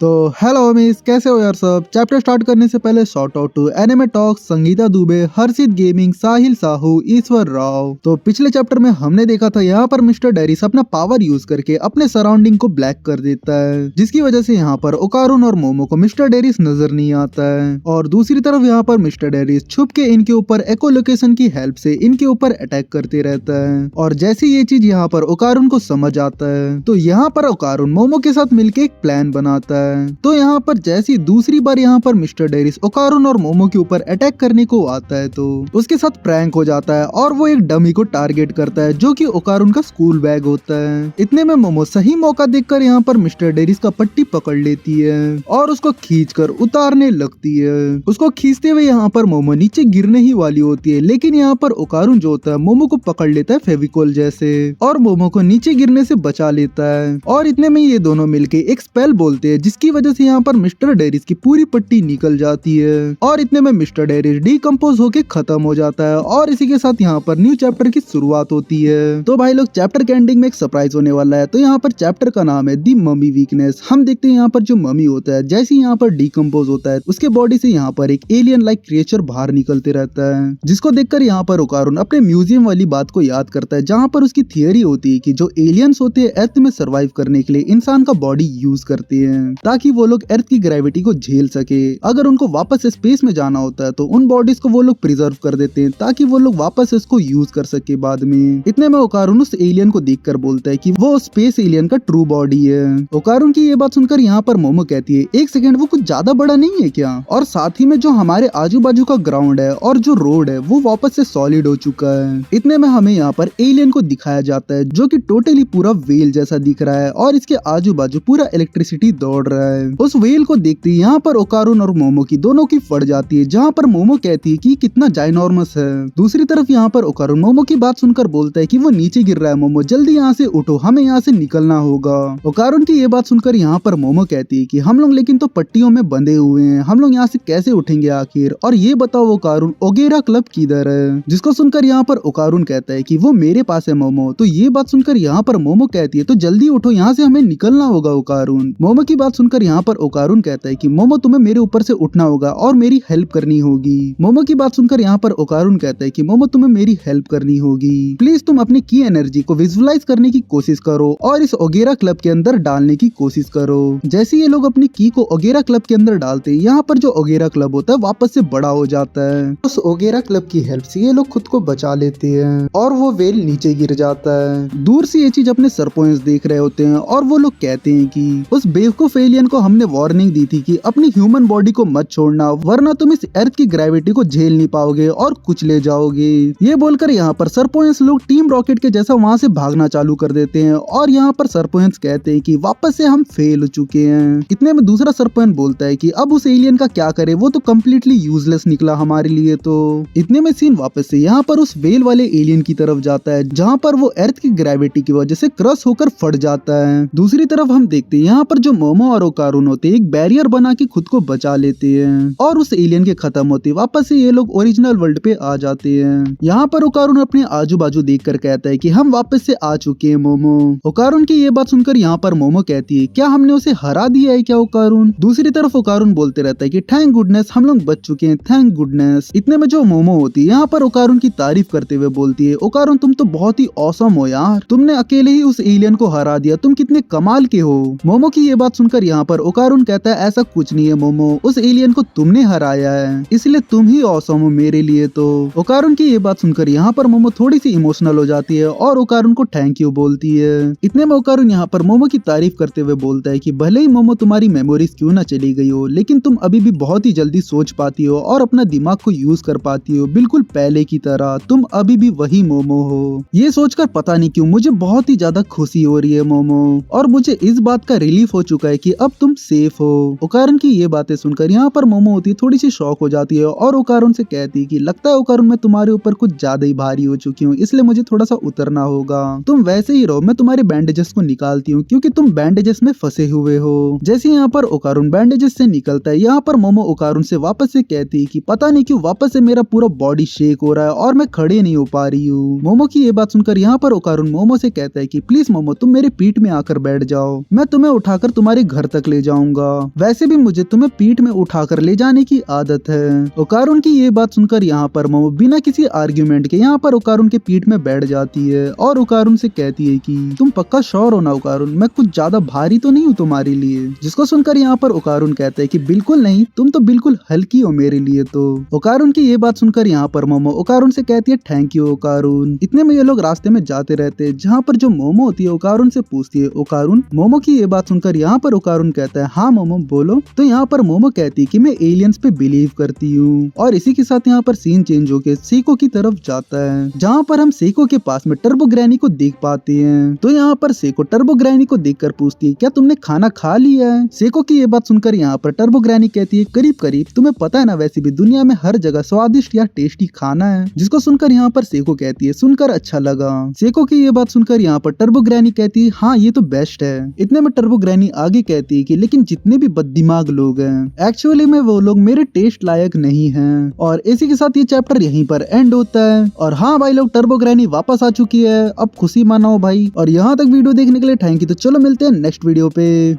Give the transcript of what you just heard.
तो hello miss, कैसे हो यार सब। चैप्टर स्टार्ट करने से पहले shout out to anime talk, Sangeeta Dubey, Harshit gaming, Sahil Sahu, Ishwar Rao. तो पिछले चैप्टर में हमने देखा था यहाँ पर मिस्टर डेरिस अपना पावर यूज करके अपने सराउंडिंग को ब्लैक कर देता है, जिसकी वजह से यहाँ पर ओकारुन और मोमो को मिस्टर डेरिस नजर नहीं आता है। और दूसरी तरफ यहाँ पर मिस्टर डेरिस छुप के इनके ऊपर एको लोकेशन की हेल्प से इनके ऊपर अटैक करते रहता है। और जैसे ये चीज यहाँ पर ओकारुन को समझ आता है तो यहाँ पर ओकारुन मोमो के साथ मिलके एक प्लान बनाता है। तो यहाँ पर जैसी दूसरी बार यहाँ पर मिस्टर डेरिस ओकारुन और मोमो के ऊपर अटैक करने को आता है तो उसके साथ प्रैंक हो जाता है और वो एक डमी को टारगेट करता है जो कि ओकारुन का स्कूल बैग होता है। इतने में मोमो सही मौका देखकर यहाँ पर मिस्टर डेरिस का पट्टी पकड़ लेती है और उसको खींचकर उतारने लगती है। उसको खींचते हुए यहाँ पर मोमो नीचे गिरने ही वाली होती है, लेकिन यहाँ पर ओकारुन जो होता है मोमो को पकड़ लेता है फेविकोल जैसे और मोमो को नीचे गिरने से बचा लेता है। और इतने में ये दोनों मिलके एक स्पेल बोलते हैं जिसकी वजह से यहाँ पर मिस्टर डेरिस की पूरी पट्टी निकल जाती है और इतने में मिस्टर डेरिस डीकम्पोज होके खत्म हो जाता है। और इसी के साथ यहाँ पर न्यू चैप्टर की शुरुआत होती है। तो भाई लोग, चैप्टर के एंडिंग में एक सरप्राइज होने वाला है। तो यहाँ पर चैप्टर का नाम है दी ममी वीकनेस। हम देखते हैं यहाँ पर जो ममी होता है जैसे यहाँ पर डीकम्पोज होता है उसके बॉडी से यहाँ पर एक एलियन लाइक क्रिएचर बाहर निकलते रहता है, जिसको देखकर यहाँ पर ओकारुन अपने म्यूजियम वाली बात को याद करता है जहाँ पर उसकी थियरी होती है कि जो एलियंस होते हैं अर्थ में सर्वाइव करने के लिए इंसान का बॉडी यूज करते हैं ताकि वो लोग अर्थ की ग्रेविटी को झेल सके। अगर उनको वापस स्पेस में जाना होता है तो उन बॉडीज को वो लोग प्रिजर्व कर देते हैं ताकि वो लोग वापस इसको यूज कर सके बाद में। इतने में ओकारुन उस एलियन को देखकर बोलता है कि वो स्पेस एलियन का ट्रू बॉडी है। ओकारुन की ये बात सुनकर यहाँ पर मोमो कहती है, एक सेकंड, वो कुछ ज्यादा बड़ा नहीं है क्या? और साथ ही में जो हमारे आजू बाजू का ग्राउंड है और जो रोड है वो वापस से सॉलिड हो चुका है। इतने में हमें यहाँ पर एलियन को दिखाया जाता है जो कि टोटली पूरा वेल जैसा दिख रहा है और इसके आजू बाजू पूरा इलेक्ट्रिसिटी दौड़ रहा है। उस वेल को देखते ही यहाँ पर ओकारुन और मोमो की दोनों की फट जाती है, जहाँ पर मोमो कहती है कि कितना जाइनॉर्मस है। दूसरी तरफ यहाँ पर ओकारुन मोमो की बात सुनकर बोलता है कि वो नीचे गिर रहा है, मोमो जल्दी यहाँ से उठो, हमें यहाँ से निकलना होगा। ओकारुन की ये बात सुनकर यहाँ पर मोमो कहती है कि हम लोग लेकिन तो पट्टियों में बंधे हुए हैं, हम लोग यहाँ से कैसे उठेंगे आखिर? और ये बताओ ओकारुन, ओगेरा क्लब किधर है? जिसको सुनकर यहाँ पर ओकारुन कहता है कि वो मेरे पास है मोमो। तो ये बात सुनकर यहाँ पर मोमो कहती है तो जल्दी उठो, यहाँ से हमें निकलना होगा ओकारुन। मोमो की बात सुनकर यहाँ पर ओकारुन कहता है कि मोमो तुम्हें मेरे ऊपर से उठना होगा और मेरी हेल्प करनी होगी। मोमो की बात सुनकर यहाँ पर ओकारुन कहता है कि मोमो तुम्हें मेरी हेल्प करनी होगी, प्लीज तुम अपनी की एनर्जी को विजुअलाइज करने की कोशिश करो और इस ओगेरा क्लब के अंदर डालने की कोशिश करो। जैसे ये लोग अपनी की को ओगेरा क्लब के अंदर डालते हैं, यहाँ पर जो ओगेरा क्लब होता है वापस से बड़ा हो जाता है। उस ओगेरा क्लब की हेल्प से ये लोग खुद को बचा लेते हैं और वो वेल नीचे गिर जाता है। दूर से ये चीज अपने सरपोइंस देख रहे होते हैं और वो लोग कहते हैं कि उस बेवकूफ एलियन को हमने वार्निंग दी थी कि अपनी ह्यूमन बॉडी को मत छोड़ना, वरना तुम इस अर्थ की ग्रेविटी को झेल नहीं पाओगे और कुछ ले जाओगे। ये बोलकर यहाँ पर सरपोइंस लोग टीम रॉकेट के जैसा वहाँ से भागना चालू कर देते हैं और यहाँ पर सरपोइंस कहते हैं कि वापस से हम फेल हो चुके हैं। इतने में दूसरा सरपोइंस बोलता है कि अब उस एलियन का क्या करे, वो तो कम्प्लीटली यूजलेस निकला हमारे लिए। तो इतने में सीन वापस से यहाँ पर उस वेल वाले एलियन की तरफ जाता है जहाँ पर वो अर्थ की ग्रेविटी की वजह से क्रश होकर फट जाता है। दूसरी तरफ हम देखते हैं यहाँ पर जो मोमो और ओकारुन होते हैं एक बैरियर बना के खुद को बचा लेते हैं और उस एलियन के खत्म होते वापस से ये लोग ओरिजिनल वर्ल्ड पे आ जाते हैं। यहाँ पर ओकारुन अपने आजू बाजू देख कर कहता है कि हम वापस से आ चुके हैं मोमो। ओकारुन की ये बात सुनकर यहाँ पर मोमो कहती है, क्या हमने उसे हरा दिया है क्या ओकारुन? दूसरी तरफ ओकारुन बोलते रहता है कि थैंक गुडनेस हम लोग बच चुके हैं, थैंक गुडनेस। इतने में जो मोमो होती है यहाँ पर ओकारुन की तारीफ करते हुए बोलती है, ओकारुन तुम तो बहुत ही औसम हो यार, तुमने अकेले ही उस एलियन को हरा दिया, तुम कितने कमाल के हो। मोमो की ये बात सुनकर यहाँ पर ओकारुन कहता है, ऐसा कुछ नहीं है मोमो, उस एलियन को तुमने हराया है, इसलिए तुम ही औसम हो मेरे लिए। तो ओकारुन की ये बात सुनकर यहाँ पर मोमो थोड़ी सी इमोशनल हो जाती है और ओकारुन को थैंक यू बोलती है। इतने में ओकारुन यहाँ पर मोमो की तारीफ करते हुए बोलता है कि भले ही मोमो तुम्हारी मेमोरीज क्यों ना चली गई हो, लेकिन तुम अभी भी बहुत ही जल्दी सोच पाती हो और अपना दिमाग को यूज कर पाती हो, बिल्कुल पहले की तरह तुम अभी भी वही मोमो हो। ये सोचकर पता नहीं क्यों मुझे बहुत ही ज्यादा खुशी हो रही है मोमो, और मुझे इस बात का रिलीफ हो चुका है कि अब तुम सेफ हो। ओकारुन की ये बातें सुनकर यहाँ पर मोमो होती थोड़ी सी शॉक हो जाती है और ओकारुन से कहती है कि लगता है ओकारुन मैं तुम्हारे ऊपर कुछ ज्यादा ही भारी हो चुकी हूँ, इसलिए मुझे थोड़ा सा उतरना होगा। तुम वैसे ही रहो, मैं तुम्हारे बैंडेजेस को निकालती हूँ क्योंकि तुम बैंडेजेस में फंसे हुए हो। जैसे यहाँ पर ओकारुन बैंडेजेस से निकलता है, यहाँ पर मोमो ओकारुन से वापस से कहती है कि पता नहीं क्यों वापस से मेरा पूरा बॉडी शेक हो रहा है और मैं खड़े नहीं हो पा रही हूँ। मोमो की ये बात सुनकर यहाँ पर ओकारुन मोमो से कहता है कि प्लीज मोमो तुम मेरे पीठ में आकर बैठ जाओ, मैं तुम्हें उठाकर तुम्हारे घर तक ले जाऊंगा, वैसे भी मुझे तुम्हें पीठ में उठाकर ले जाने की आदत है। ओकारुन की ये बात सुनकर यहाँ पर मोमो बिना किसी आर्ग्यूमेंट के यहाँ पर ओकारुन के पीठ में बैठ जाती है और ओकारुन से कहती है कि तुम पक्का श्योर हो ना ओकारुन, मैं कुछ ज्यादा भारी तो नहीं हूँ तुम्हारे लिए। जिसको सुनकर यहाँ पर ओकारुन कहता है कि बिल्कुल नहीं, तुम तो बिल्कुल हल्की हो मेरे लिए। तो ओकारुन की ये बात सुनकर यहाँ पर मोमो ओकारुन से कहती है थैंक यू ओकारुन। इतने में ये लोग रास्ते में जाते रहते हैं, जहाँ पर जो मोमो होती है ओकारुन से पूछती है ओकारुन। मोमो की ये बात सुनकर यहाँ पर ओकारुन कहता है हाँ मोमो बोलो। तो यहाँ पर मोमो कहती है कि मैं एलियंस पे बिलीव करती हूँ। और इसी के साथ यहाँ पर सीन चेंज होकर सेको की तरफ जाता है, जहाँ पर हम सेको के पास में टर्बो ग्रैनी को देख पाते हैं। तो यहाँ पर सेको टर्बो ग्रैनी को देखकर पूछती है क्या तुमने खाना खा लिया है। सेको की ये बात सुनकर यहाँ पर टर्बो ग्रैनी कहती है करीब करीब, तुम्हें पता है ना वैसे भी दुनिया में हर जगह स्वादिष्ट या टेस्टी खाना है। जिसको सुनकर यहाँ पर सेको कहती है सुनकर अच्छा लगा। सेको की ये बात सुनकर यहाँ पर टर्बो ग्रैनी कहती है हाँ ये तो बेस्ट है। इतने में टर्बो ग्रैनी आगे कहती है कि लेकिन जितने भी बददिमाग लोग हैं एक्चुअली में वो लोग मेरे टेस्ट लायक नहीं हैं। और इसी के साथ ये चैप्टर यहीं पर एंड होता है। और हाँ भाई लोग, टर्बो ग्रैनी वापस आ चुकी है, अब खुशी मनाओ भाई। और यहाँ तक वीडियो देखने के लिए थैंक यू। तो चलो मिलते हैं नेक्स्ट वीडियो पे।